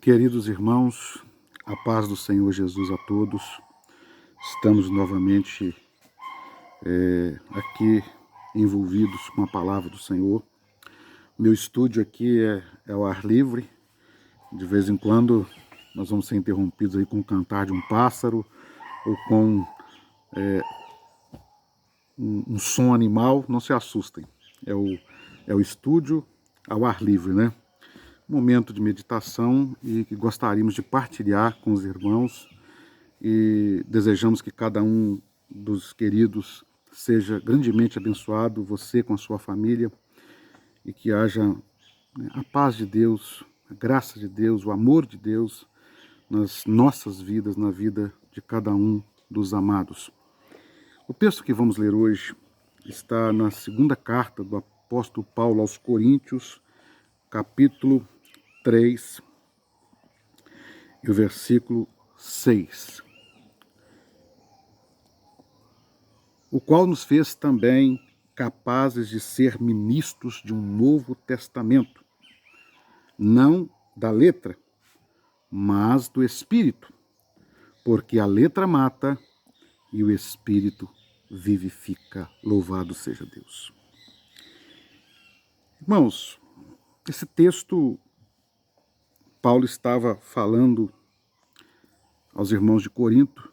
Queridos irmãos, a paz do Senhor Jesus a todos. Estamos novamente aqui envolvidos com a palavra do Senhor. Meu estúdio aqui é ao ar livre. De vez em quando nós vamos ser interrompidos aí com o cantar de um pássaro ou com um som animal. Não se assustem. É o estúdio ao ar livre, né? Momento de meditação e que gostaríamos de partilhar com os irmãos e desejamos que cada um dos queridos seja grandemente abençoado, você com a sua família, e que haja a paz de Deus, a graça de Deus, o amor de Deus nas nossas vidas, na vida de cada um dos amados. O texto que vamos ler hoje está na segunda carta do apóstolo Paulo aos Coríntios, capítulo 3, e o versículo 6. O qual nos fez também capazes de ser ministros de um novo testamento, não da letra, mas do Espírito, porque a letra mata e o Espírito vivifica. Louvado seja Deus. Irmãos, esse texto, Paulo estava falando aos irmãos de Corinto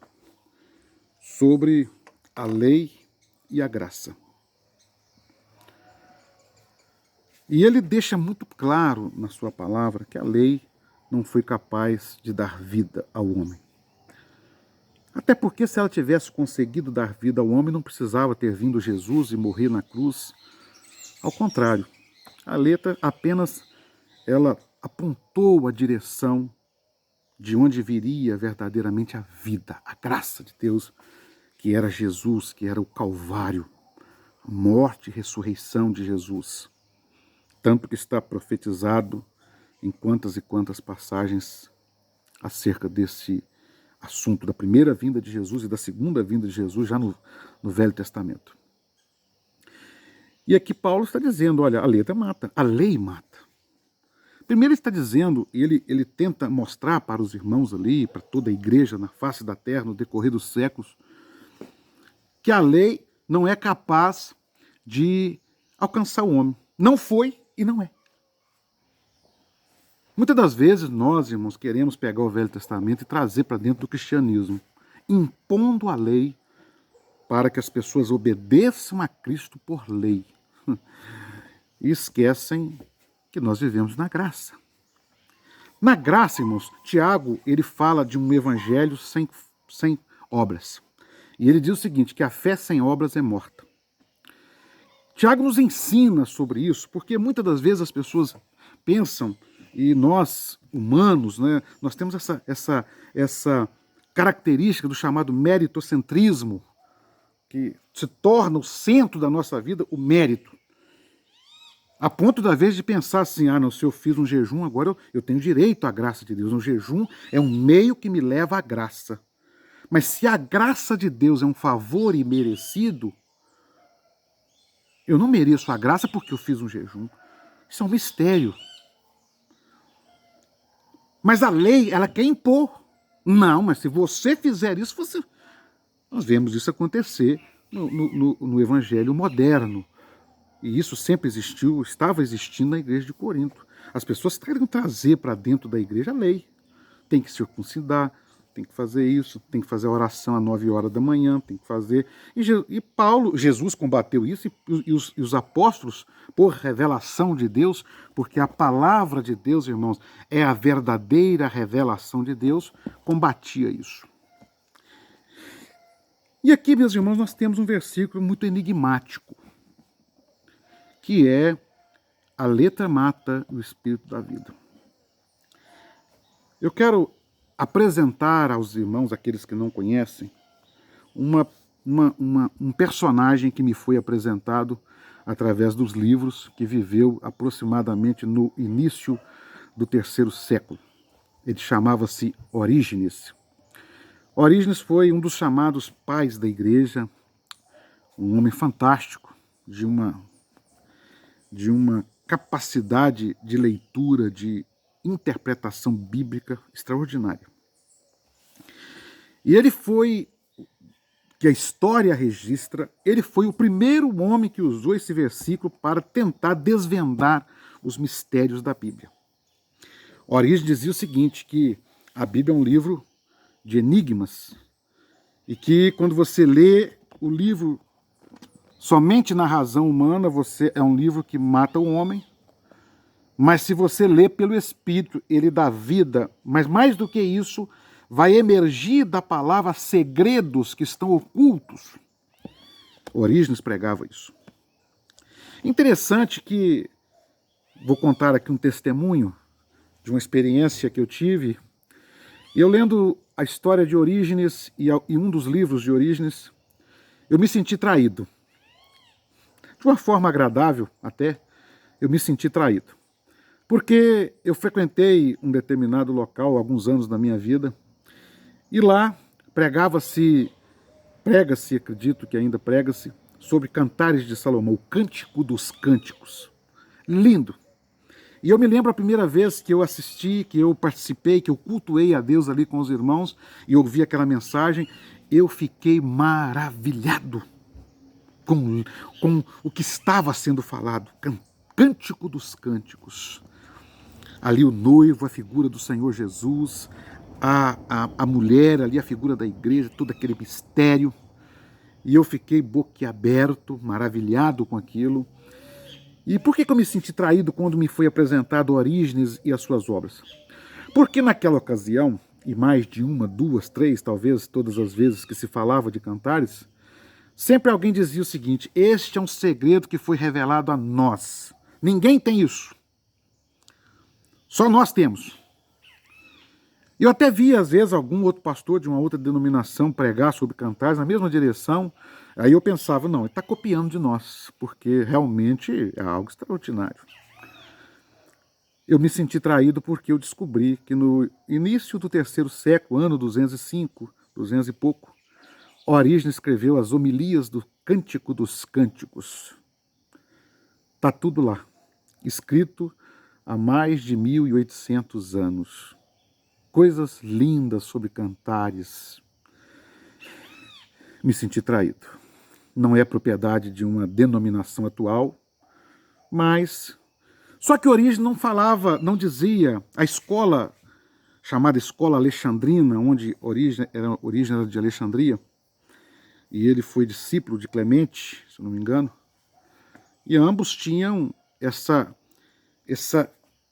sobre a lei e a graça. E ele deixa muito claro na sua palavra que a lei não foi capaz de dar vida ao homem. Até porque se ela tivesse conseguido dar vida ao homem, não precisava ter vindo Jesus e morrer na cruz. Ao contrário, a letra apenas ela apontou a direção de onde viria verdadeiramente a vida, a graça de Deus, que era Jesus, que era o Calvário, a morte e ressurreição de Jesus. Tanto que está profetizado em quantas e quantas passagens acerca desse assunto da primeira vinda de Jesus e da segunda vinda de Jesus já no Velho Testamento. E aqui Paulo está dizendo, olha, a letra mata, a lei mata. Primeiro ele está dizendo, ele tenta mostrar para os irmãos ali, para toda a igreja na face da terra, no decorrer dos séculos, que a lei não é capaz de alcançar o homem. Não foi e não é. Muitas das vezes nós, irmãos, queremos pegar o Velho Testamento e trazer para dentro do cristianismo, impondo a lei para que as pessoas obedeçam a Cristo por lei. E esquecem que nós vivemos na graça. Na graça, irmãos, Tiago, ele fala de um evangelho sem obras. E ele diz o seguinte, que a fé sem obras é morta. Tiago nos ensina sobre isso, porque muitas das vezes as pessoas pensam, e nós, humanos, né, nós temos essa característica do chamado meritocentrismo, que se torna o centro da nossa vida, o mérito. A ponto da vez de pensar assim, não, se eu fiz um jejum, agora eu tenho direito à graça de Deus. Um jejum é um meio que me leva à graça. Mas se a graça de Deus é um favor imerecido, eu não mereço a graça porque eu fiz um jejum. Isso é um mistério. Mas a lei, ela quer impor. Não, mas se você fizer isso, você... Nós vemos isso acontecer no Evangelho moderno. E isso sempre existiu, estava existindo na igreja de Corinto. As pessoas querem trazer para dentro da igreja a lei. Tem que circuncidar, tem que fazer isso, tem que fazer a oração às 9 horas da manhã, tem que fazer... E Jesus combateu isso, e os apóstolos, por revelação de Deus, porque a palavra de Deus, irmãos, é a verdadeira revelação de Deus, combatia isso. E aqui, meus irmãos, nós temos um versículo muito enigmático, que é a letra mata o espírito da vida. Eu quero apresentar aos irmãos, aqueles que não conhecem, um personagem que me foi apresentado através dos livros, que viveu aproximadamente no início do 3º século. Ele chamava-se Orígenes. Orígenes foi um dos chamados pais da igreja, um homem fantástico, de uma capacidade de leitura, de interpretação bíblica extraordinária. E ele foi, que a história registra, ele foi o primeiro homem que usou esse versículo para tentar desvendar os mistérios da Bíblia. Orígenes dizia o seguinte, que a Bíblia é um livro de enigmas, e que quando você lê o livro somente na razão humana, é um livro que mata o homem, mas se você lê pelo Espírito, ele dá vida, mas mais do que isso, vai emergir da palavra segredos que estão ocultos. Orígenes pregava isso. Interessante que, vou contar aqui um testemunho de uma experiência que eu tive. Eu lendo a história de Orígenes e um dos livros de Orígenes, eu me senti traído. De uma forma agradável até, eu me senti traído. Porque eu frequentei um determinado local há alguns anos da minha vida, e lá prega-se, acredito que ainda prega-se, sobre Cantares de Salomão, o Cântico dos Cânticos. Lindo! E eu me lembro a primeira vez que eu assisti, que eu participei, que eu cultuei a Deus ali com os irmãos e ouvi aquela mensagem, eu fiquei maravilhado com o que estava sendo falado. Cântico dos Cânticos. Ali o noivo, a figura do Senhor Jesus, a mulher ali, a figura da igreja, todo aquele mistério. E eu fiquei boquiaberto, maravilhado com aquilo. E por que eu me senti traído quando me foi apresentado Orígenes e as suas obras? Porque naquela ocasião, e mais de uma, duas, três, talvez, todas as vezes que se falava de Cantares, sempre alguém dizia o seguinte: este é um segredo que foi revelado a nós. Ninguém tem isso. Só nós temos. Eu até vi, às vezes, algum outro pastor de uma outra denominação pregar sobre Cantares na mesma direção. Aí eu pensava, não, ele está copiando de nós, porque realmente é algo extraordinário. Eu me senti traído porque eu descobri que no início do terceiro século, ano 205, 200 e pouco, Orígenes escreveu as homilias do Cântico dos Cânticos. Está tudo lá, escrito há mais de 1800 anos. Coisas lindas sobre Cantares. Me senti traído. Não é propriedade de uma denominação atual, mas... Só que Orígenes não falava, não dizia, a escola, chamada Escola Alexandrina, onde Orígenes era de Alexandria, e ele foi discípulo de Clemente, se não me engano, e ambos tinham essa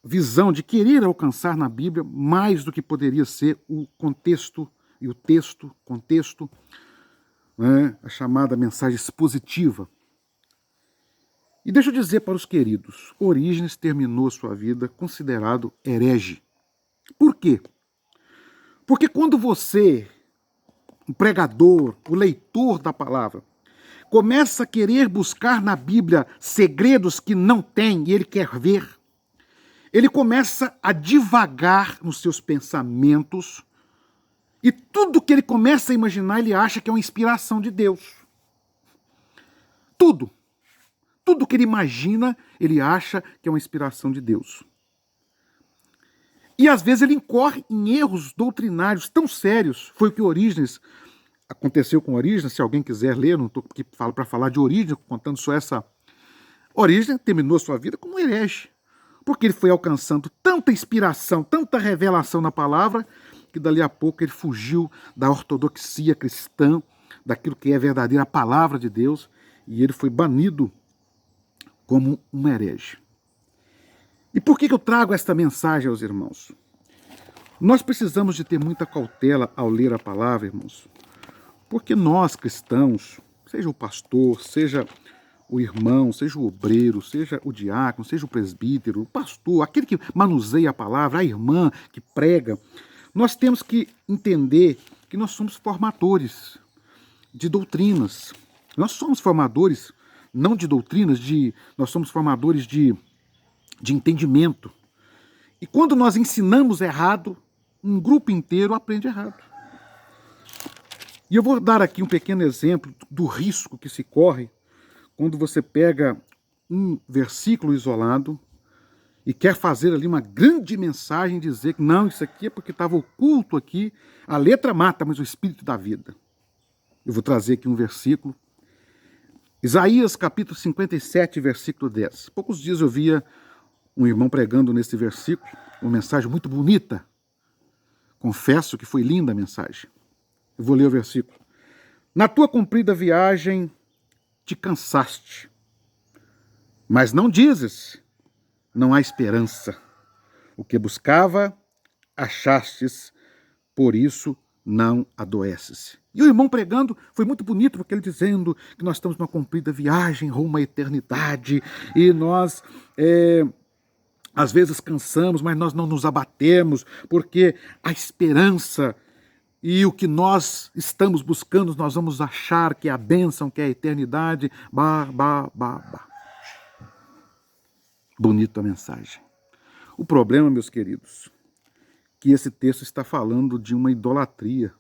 visão de querer alcançar na Bíblia mais do que poderia ser o contexto e o texto, né, a chamada mensagem expositiva. E deixa eu dizer para os queridos, Orígenes terminou sua vida considerado herege. Por quê? Porque quando você, o pregador, o leitor da palavra, começa a querer buscar na Bíblia segredos que não tem e ele quer ver, ele começa a divagar nos seus pensamentos e tudo que ele começa a imaginar, ele acha que é uma inspiração de Deus. Tudo. Tudo que ele imagina, ele acha que é uma inspiração de Deus. E às vezes ele incorre em erros doutrinários tão sérios. Foi o que aconteceu com Orígenes, se alguém quiser ler, não estou aqui para falar de Orígenes, contando só essa. Orígenes terminou sua vida como herege, porque ele foi alcançando tanta inspiração, tanta revelação na palavra, que dali a pouco ele fugiu da ortodoxia cristã, daquilo que é a verdadeira palavra de Deus, e ele foi banido como um herege. E por que eu trago esta mensagem aos irmãos? Nós precisamos de ter muita cautela ao ler a palavra, irmãos, porque nós cristãos, seja o pastor, seja o irmão, seja o obreiro, seja o diácono, seja o presbítero, o pastor, aquele que manuseia a palavra, a irmã que prega, nós temos que entender que nós somos formadores de doutrinas. Nós somos formadores, não de doutrinas, nós somos formadores de entendimento. E quando nós ensinamos errado, um grupo inteiro aprende errado. E eu vou dar aqui um pequeno exemplo do risco que se corre quando você pega um versículo isolado e quer fazer ali uma grande mensagem, dizer que não, isso aqui é porque estava oculto aqui, a letra mata, mas o espírito dá vida. Eu vou trazer aqui um versículo. Isaías capítulo 57, versículo 10. Poucos dias eu via um irmão pregando nesse versículo, uma mensagem muito bonita. Confesso que foi linda a mensagem. Eu vou ler o versículo. Na tua comprida viagem te cansaste, mas não dizes, não há esperança. O que buscava, achastes, por isso não adoeces. E o irmão pregando foi muito bonito, porque ele dizendo que nós estamos numa comprida viagem rumo à eternidade, e nós às vezes cansamos, mas nós não nos abatemos, porque a esperança e o que nós estamos buscando, nós vamos achar que é a bênção, que é a eternidade. Bonita a mensagem. O problema, meus queridos, que esse texto está falando de uma idolatria.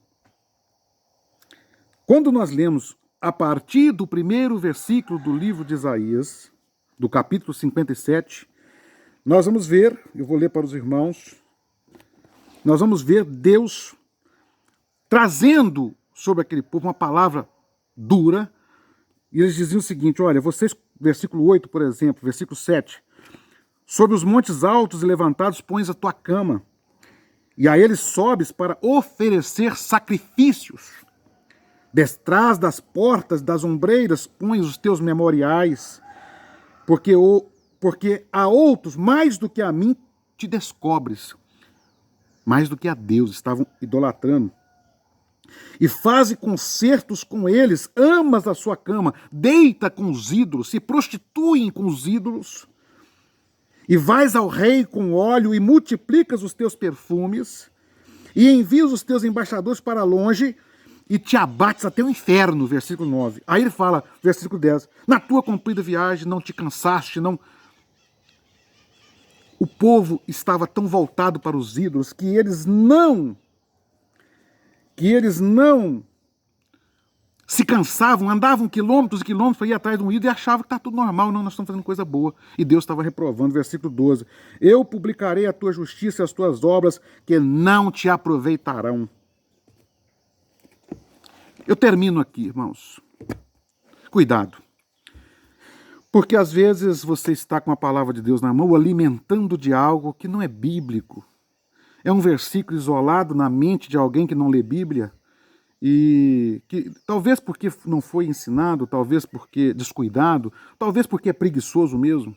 Quando nós lemos a partir do primeiro versículo do livro de Isaías, do capítulo 57, nós vamos ver, eu vou ler para os irmãos, nós vamos ver Deus trazendo sobre aquele povo uma palavra dura, e eles diziam o seguinte, olha, vocês, versículo 8, por exemplo, versículo 7, sobre os montes altos e levantados pões a tua cama, e a eles sobes para oferecer sacrifícios. Detrás das portas das ombreiras pões os teus memoriais, porque a outros, mais do que a mim, te descobres. Mais do que a Deus, estavam idolatrando. E faze concertos com eles, amas a sua cama, deita com os ídolos, se prostituem com os ídolos, e vais ao rei com óleo e multiplicas os teus perfumes, e envias os teus embaixadores para longe, e te abates até o inferno, versículo 9. Aí ele fala, versículo 10, na tua comprida viagem não te cansaste, não... O povo estava tão voltado para os ídolos que eles não se cansavam, andavam quilômetros e quilômetros para ir atrás de um ídolo e achavam que está tudo normal. Não, nós estamos fazendo coisa boa. E Deus estava reprovando. Versículo 12. Eu publicarei a tua justiça e as tuas obras que não te aproveitarão. Eu termino aqui, irmãos. Cuidado. Porque às vezes você está com a palavra de Deus na mão, alimentando de algo que não é bíblico. É um versículo isolado na mente de alguém que não lê Bíblia, e que talvez porque não foi ensinado, talvez porque descuidado, talvez porque é preguiçoso mesmo,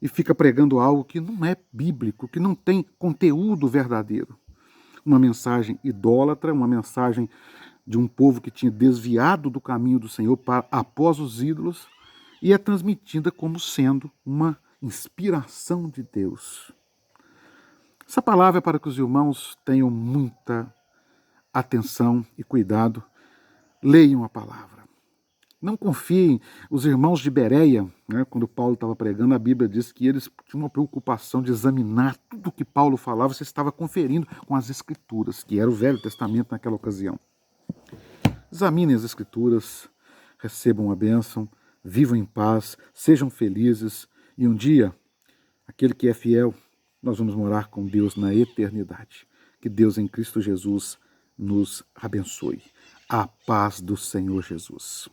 e fica pregando algo que não é bíblico, que não tem conteúdo verdadeiro. Uma mensagem idólatra, uma mensagem de um povo que tinha desviado do caminho do Senhor após os ídolos, e é transmitida como sendo uma inspiração de Deus. Essa palavra é para que os irmãos tenham muita atenção e cuidado. Leiam a palavra. Não confiem. Os irmãos de Bereia, né, quando Paulo estava pregando, a Bíblia diz que eles tinham uma preocupação de examinar tudo o que Paulo falava, você estava conferindo com as Escrituras, que era o Velho Testamento naquela ocasião. Examinem as Escrituras, recebam a bênção, vivam em paz, sejam felizes, e um dia, aquele que é fiel, nós vamos morar com Deus na eternidade. Que Deus em Cristo Jesus nos abençoe. A paz do Senhor Jesus.